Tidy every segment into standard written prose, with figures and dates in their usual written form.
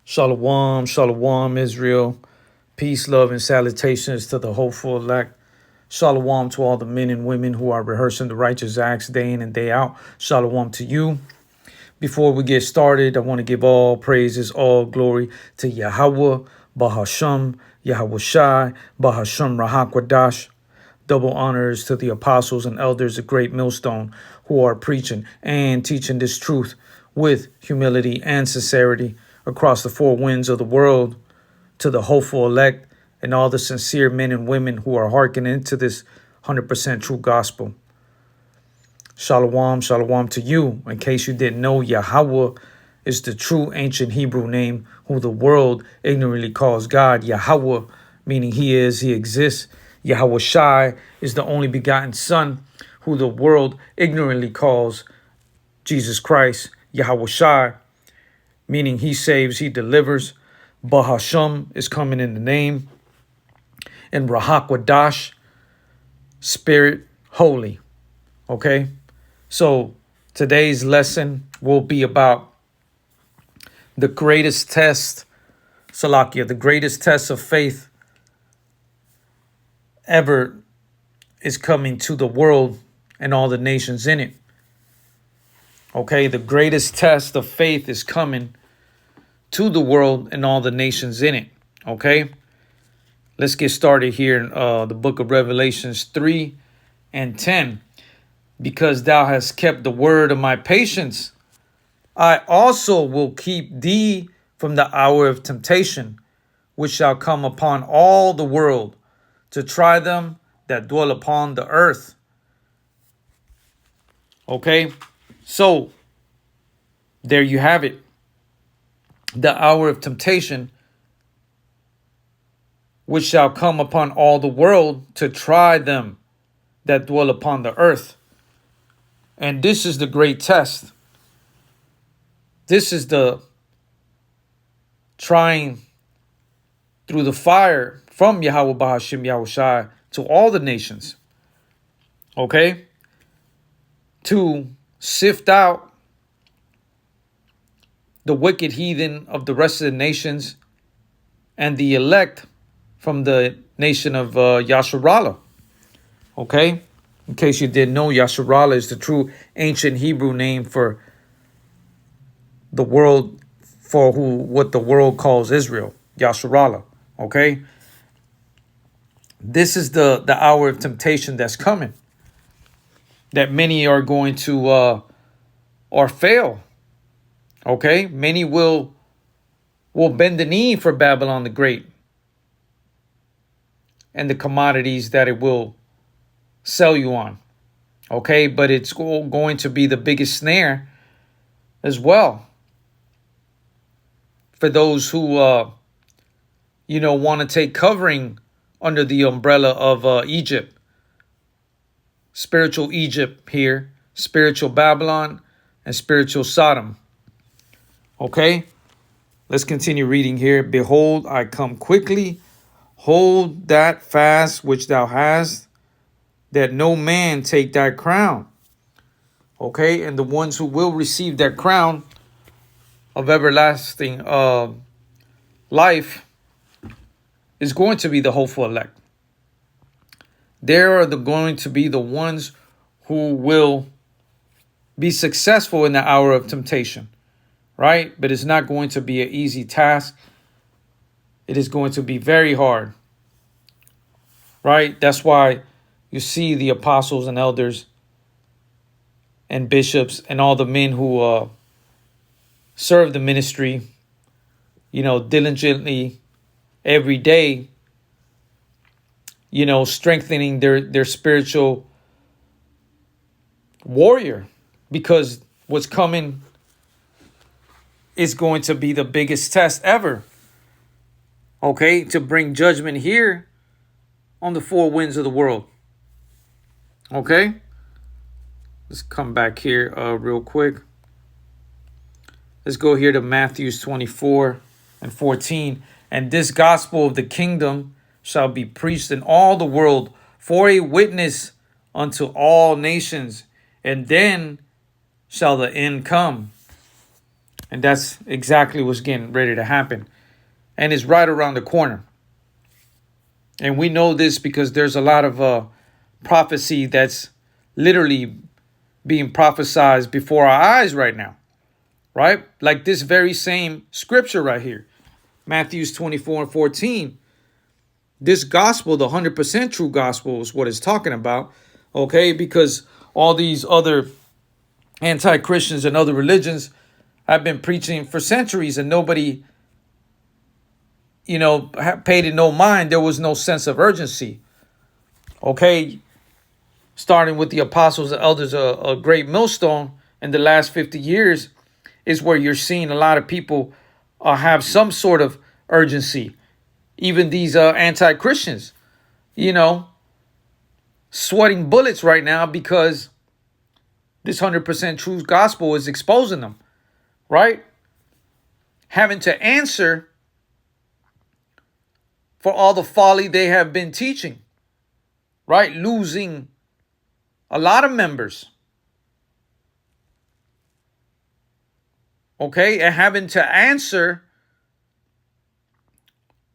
Shalom, shalom, Israel. Peace, love, and salutations to the hopeful elect. Shalom to all the men and women who are rehearsing the righteous acts day in and day out. Shalom to you. Before we get started, I want to give all praises, all glory to Yahweh, Bahasham, Yahweh Shai, Bahasham Rahakwadash. Double honors to the apostles and elders of Great Millstone who are preaching and teaching this truth with humility and sincerity across the four winds of the world, to the hopeful elect and all the sincere men and women who are hearkening to this 100% true gospel. Shalom, shalom to you. In case you didn't know, Yahweh is the true ancient Hebrew name who the world ignorantly calls God. Yahweh, meaning he is, he exists. Yahweh Shai is the only begotten Son who the world ignorantly calls Jesus Christ. Yahweh Shai, meaning he saves, he delivers. Bahasham is coming in the name. And Rahakwadash, Spirit Holy. Okay? So today's lesson will be about the greatest test, Salakia, the greatest test of faith ever is coming to the world and all the nations in it. Okay, the greatest test of faith is coming to the world and all the nations in it. Okay, let's get started here in the book of Revelations 3 and 10. Because thou hast kept the word of my patience, I also will keep thee from the hour of temptation, which shall come upon all the world to try them that dwell upon the earth. Okay, so there you have it. The hour of temptation, which shall come upon all the world to try them that dwell upon the earth. And this is the great test. This is the trying through the fire from Yahweh Bahashim Yahweh Shai to all the nations. Okay? To sift out the wicked heathen of the rest of the nations and the elect from the nation of Yasharallah. Okay? In case you didn't know, Yasharallah is the true ancient Hebrew name for the world, for what the world calls Israel. Yasharallah. Okay? This is the hour of temptation that's coming, that many are going to or fail. Okay? Many will bend the knee for Babylon the Great and the commodities that it will sell you on. Okay? But it's going to be the biggest snare as well for those who want to take covering under the umbrella of Egypt. Spiritual Egypt here, spiritual Babylon, and spiritual Sodom. Okay? Let's continue reading here. Behold, I come quickly. Hold that fast which thou hast, that no man take thy crown. Okay? And the ones who will receive that crown of everlasting life is going to be the hopeful elect. There are going to be the ones who will be successful in the hour of temptation, right? But it's not going to be an easy task. It is going to be very hard, right? That's why you see the apostles and elders and bishops and all the men who serve the ministry, diligently every day, strengthening their spiritual warrior, because what's coming is going to be the biggest test ever. Okay, to bring judgment here on the four winds of the world. Okay, let's come back here real quick. Let's go here to Matthew 24 and 14. And this gospel of the kingdom shall be preached in all the world for a witness unto all nations, and then shall the end come. And that's exactly what's getting ready to happen. And it's right around the corner. And we know this because there's a lot of prophecy that's literally being prophesied before our eyes right now. Right? Like this very same scripture right here. Matthews 24:14. This gospel, the 100% true gospel, is what it's talking about. Okay? Because all these other anti-Christians and other religions have been preaching for centuries and nobody, paid it no mind. There was no sense of urgency. Okay? Starting with the apostles and elders, a great millstone in the last 50 years is where you're seeing a lot of people have some sort of urgency. Even these anti-Christians, sweating bullets right now because this 100% true gospel is exposing them, right? Having to answer for all the folly they have been teaching, right? Losing a lot of members. Okay, and having to answer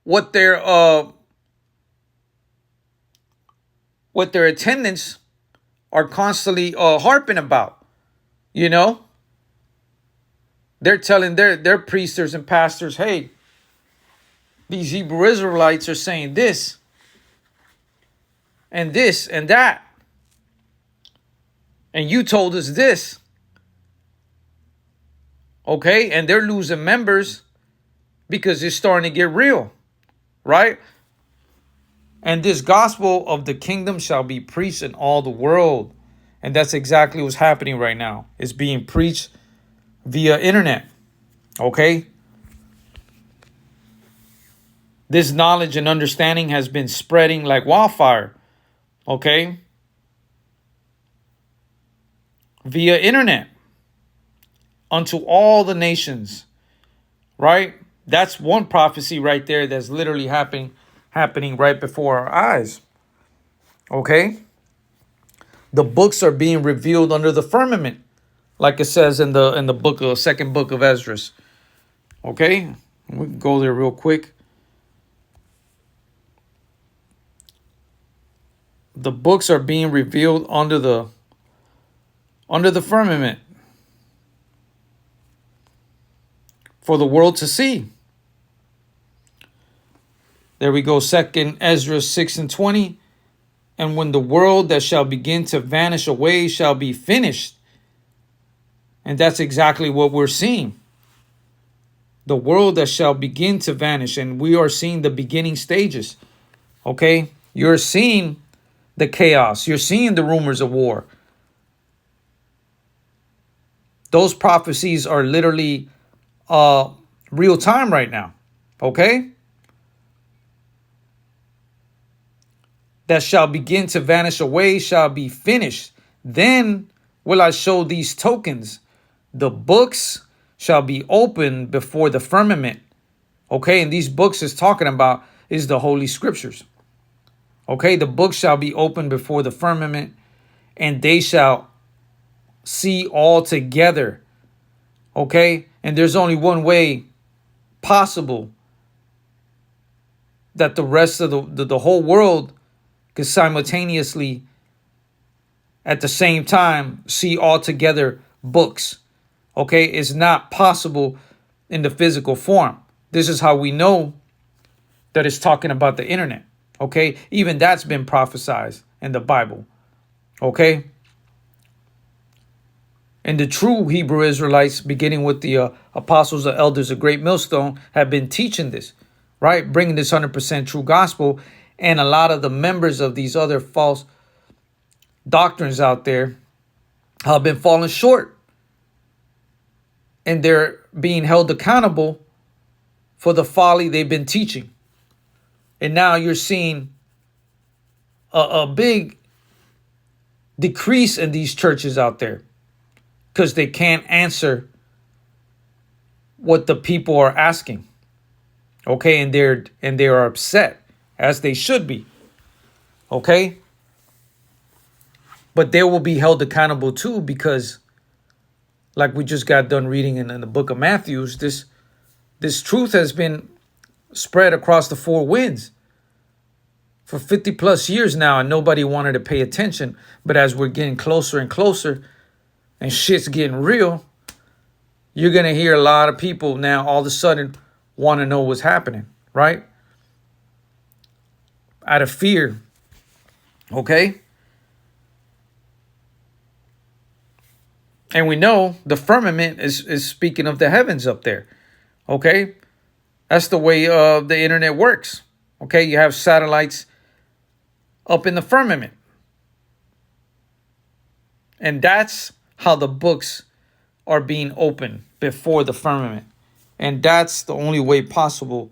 what their attendants are constantly harping about. They're telling their priesters and pastors, hey, these Hebrew Israelites are saying this and that. And you told us this. Okay, and they're losing members because it's starting to get real, right? And this gospel of the kingdom shall be preached in all the world. And that's exactly what's happening right now. It's being preached via internet, okay? This knowledge and understanding has been spreading like wildfire, okay? Via internet. Unto all the nations, right? That's one prophecy right there that's literally happening right before our eyes. Okay? The books are being revealed under the firmament, like it says in the second book of Esdras. Okay? We can go there real quick. The books are being revealed under the firmament, for the world to see. There we go. 2 Ezra 6:20. And when the world that shall begin to vanish away shall be finished. And that's exactly what we're seeing. The world that shall begin to vanish. And we are seeing the beginning stages. Okay? You're seeing the chaos. You're seeing the rumors of war. Those prophecies are literally real time right now. Okay? That shall begin to vanish away shall be finished. Then will I show these tokens. The books shall be opened before the firmament. Okay? And these books is talking about is the Holy Scriptures. Okay? The books shall be opened before the firmament, and they shall see all together. Okay? And there's only one way possible that the rest of the whole world could simultaneously at the same time see all together books. Okay? It's not possible in the physical form. This is how we know that it's talking about the internet. Okay? Even that's been prophesied in the Bible. Okay? And the true Hebrew Israelites, beginning with the apostles, the elders, the great millstone, have been teaching this, right? Bringing this 100% true gospel. And a lot of the members of these other false doctrines out there have been falling short. And they're being held accountable for the folly they've been teaching. And now you're seeing a big decrease in these churches out there, because they can't answer what the people are asking. Okay, and they are upset, as they should be. Okay? But they will be held accountable too, because like we just got done reading in the book of Matthew, this truth has been spread across the four winds for 50 plus years now, and nobody wanted to pay attention. But as we're getting closer and closer and shit's getting real, you're going to hear a lot of people now all of a sudden want to know what's happening, right? Out of fear, okay? And we know the firmament is speaking of the heavens up there, okay? That's the way the internet works, okay? You have satellites up in the firmament. And that's how the books are being opened before the firmament. And that's the only way possible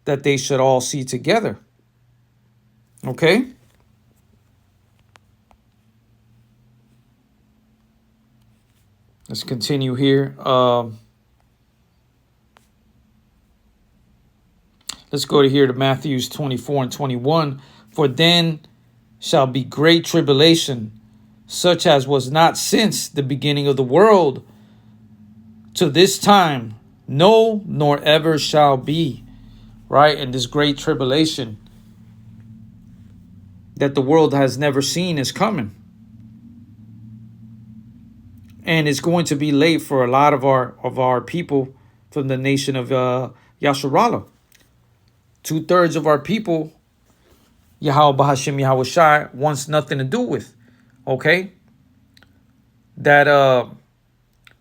that they should all see together. Okay? Let's continue here. Let's go to here to Matthews 24 and 21. For then shall be great tribulation, such as was not since the beginning of the world to this time, no, nor ever shall be. Right? And this great tribulation that the world has never seen is coming. And it's going to be late for a lot of our people from the nation of Yasharallah. 2/3 of our people, Yahweh Bahashim Yahweh Shai, wants nothing to do with. Okay? That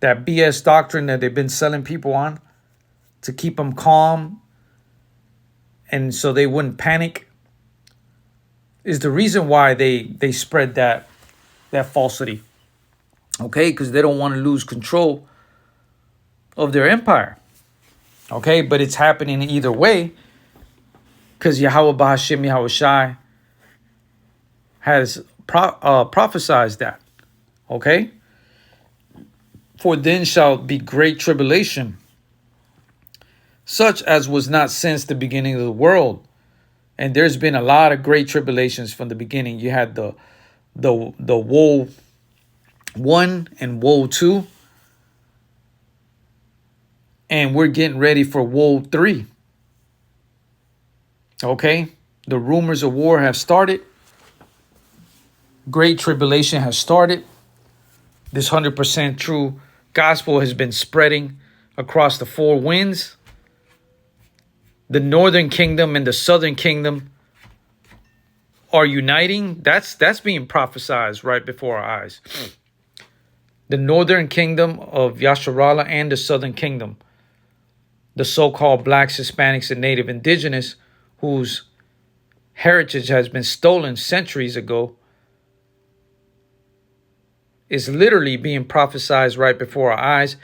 BS doctrine that they've been selling people on to keep them calm and so they wouldn't panic is the reason why they spread that falsity. Okay? Because they don't want to lose control of their empire. Okay? But it's happening either way. Because Yahweh Bahashim Yahweh Shai has prophesied that. Okay? For then shall be great tribulation, such as was not since the beginning of the world. And there's been a lot of great tribulations from the beginning. You had the woe 1 and woe 2. And we're getting ready for woe 3. Okay, the rumors of war have started. Great tribulation has started. This 100% true gospel has been spreading across the four winds. The northern kingdom and the southern kingdom are uniting. That's being prophesied right before our eyes. The northern kingdom of Yasharallah and the southern kingdom, the so-called blacks, Hispanics, and native indigenous, whose heritage has been stolen centuries ago, is literally being prophesied right before our eyes,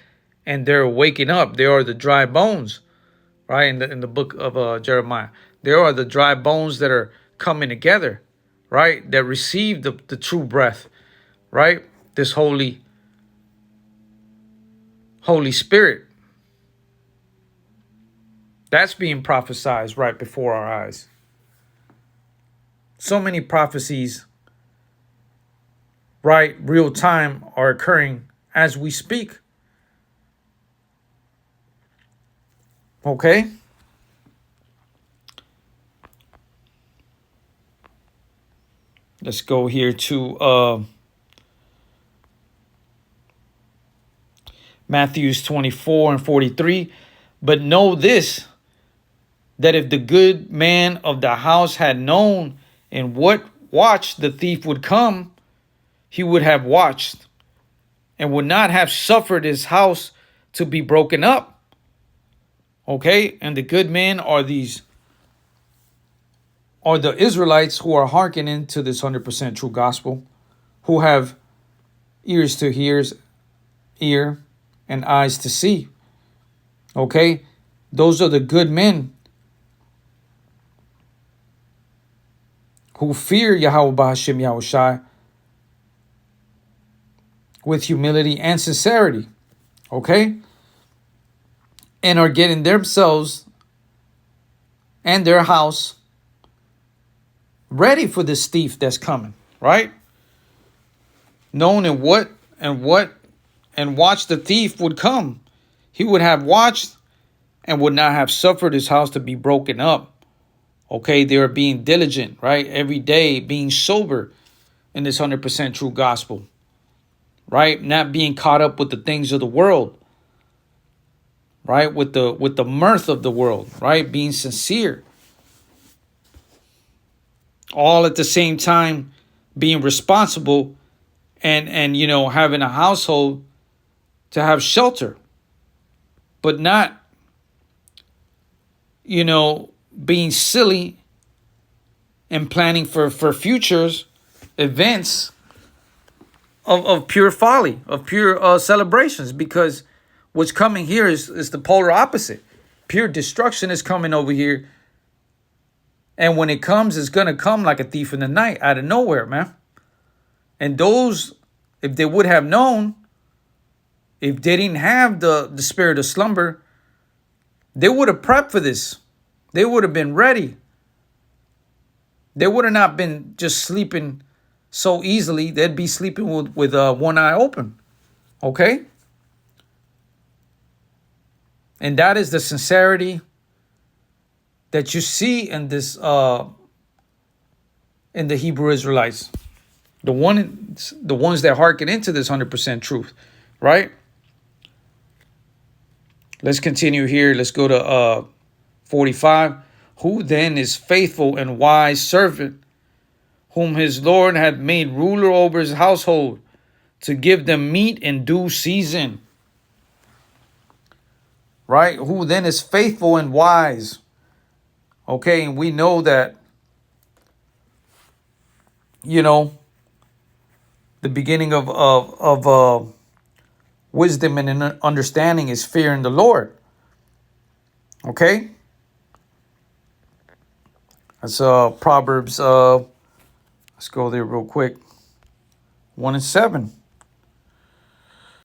and they're waking up. They are the dry bones, right? In the book of Jeremiah, there are the dry bones that are coming together, right? That receive the true breath, right? This Holy Spirit. That's being prophesied right before our eyes. So many prophecies, right, real time, are occurring as we speak. Okay? Let's go here to Matthews 24 and 43. But know this, that if the good man of the house had known in what watch the thief would come, he would have watched and would not have suffered his house to be broken up. Okay? And the good men are the Israelites who are hearkening to this 100% true gospel, who have ears to hear and eyes to see. Okay? Those are the good men who fear Yahweh Bahashim Yahweh Shai with humility and sincerity. Okay? And are getting themselves and their house ready for this thief that's coming. Right? Knowing in what and watched the thief would come. He would have watched and would not have suffered his house to be broken up. Okay, they are being diligent, right? Every day being sober in this 100% true gospel, right? Not being caught up with the things of the world, right? With the mirth of the world, right? Being sincere. All at the same time being responsible and having a household to have shelter, but not being silly and planning for futures events of pure folly, of pure celebrations, because what's coming here is the polar opposite. Pure destruction is coming over here. And when it comes, it's going to come like a thief in the night, out of nowhere, man. And those, if they would have known, if they didn't have the spirit of slumber, they would have prepped for this. They would have been ready. They would have not been just sleeping so easily. They'd be sleeping with one eye open. Okay? And that is the sincerity that you see in this in the Hebrew Israelites. The ones that hearken into this 100% truth, right? Let's continue here. Let's go to 45. Who then is faithful and wise servant, whom his Lord hath made ruler over his household, to give them meat in due season? Right? Who then is faithful and wise? Okay, and we know that, the beginning of wisdom and understanding is fearing the Lord. Okay? That's Proverbs, let's go there real quick. 1 and 7.